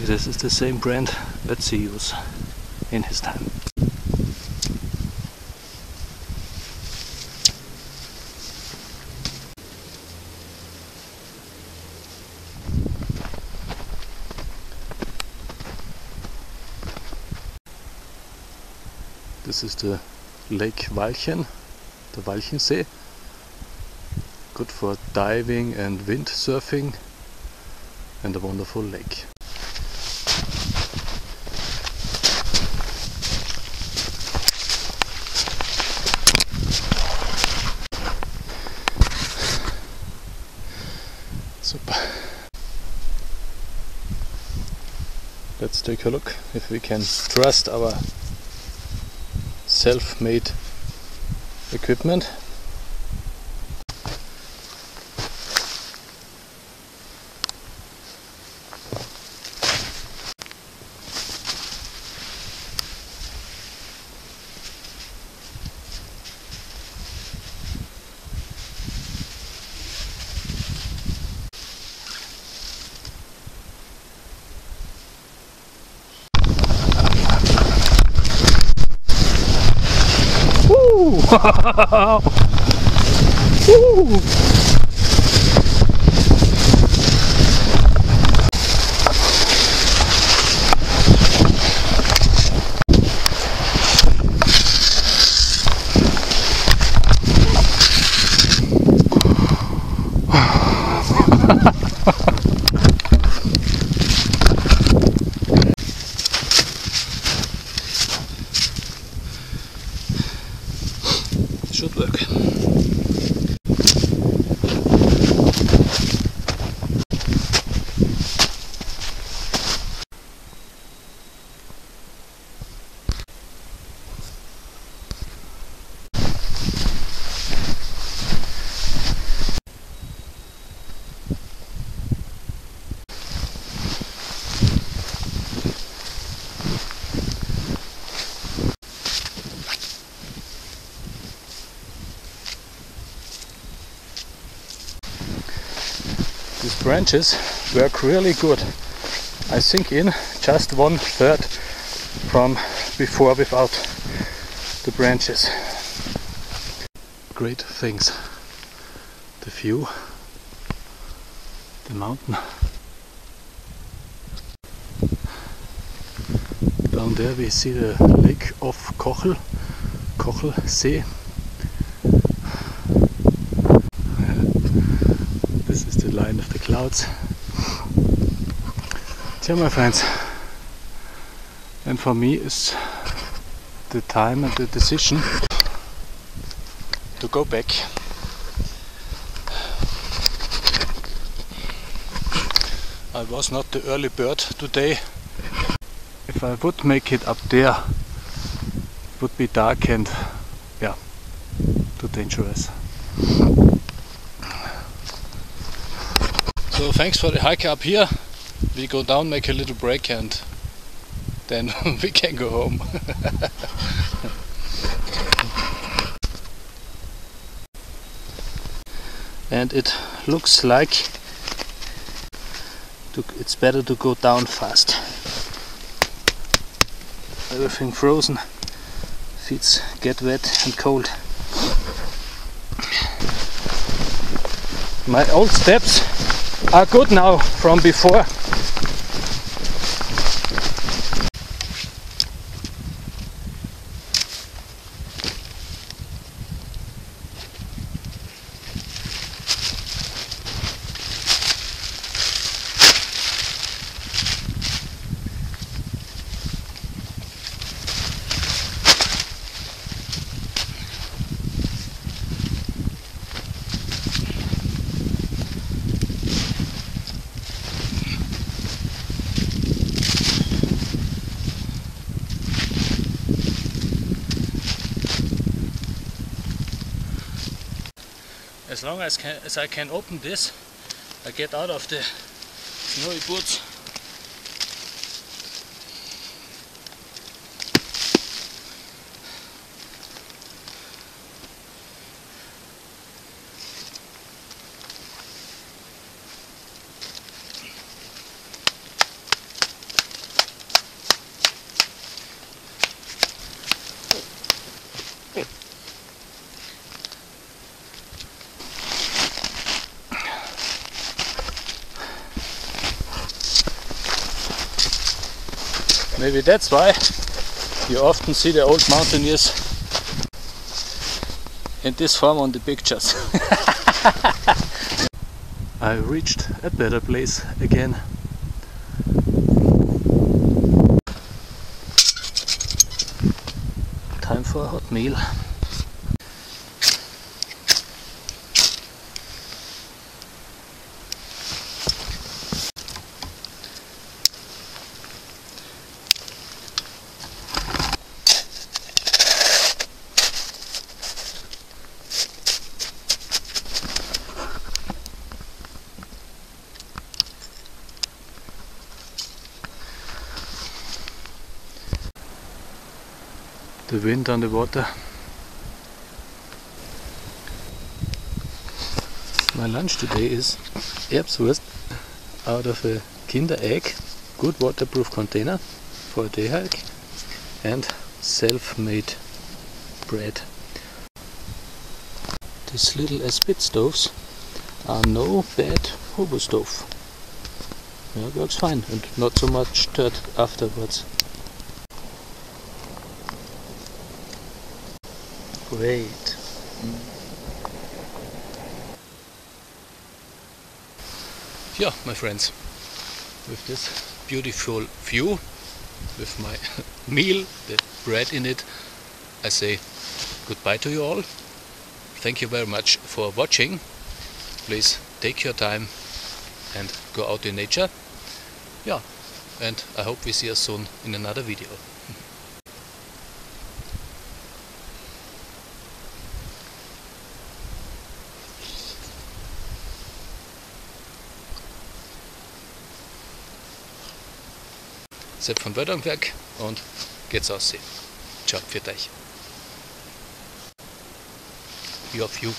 This is the same brand Ötzi used in his time. This is the Lake Walchen, the Walchensee. Good for diving and windsurfing, and a wonderful lake. Super. Let's take a look if we can trust our self-made equipment. Wow! Woo! Should work. These branches work really good. I think in just 1/3 from before without the branches. Great things. The view, the mountain. Down there we see the lake of Kochel, Kochelsee. This is the line of the clouds. Dear my friends, and for me is the time and the decision to go back. I was not the early bird today. If I would make it up there, it would be dark and yeah, too dangerous. So thanks for the hike up here. We go down, make a little break, and then we can go home. And it looks like it's better to go down fast. Everything frozen, feet get wet and cold. My old steps are good now from before. As long as I can open this, I get out of the snowy boots. Maybe that's why you often see the old mountaineers in this form on the pictures. I reached a better place again. Time for a hot meal. The wind on the water. My lunch today is Erbswurst out of a Kinder Egg, good waterproof container for a day hike, and self-made bread. These little spit stoves are no bad hobo stove. Yeah, it works fine and not so much dirt afterwards. Great. Yeah, my friends, with this beautiful view, with my meal, the bread in it, I say goodbye to you all. Thank you very much for watching. Please take your time and go out in nature. Yeah, and I hope we see us soon in another video. Sepp von Wördernberg und geht's aussehen. Ciao, für euch. Your view.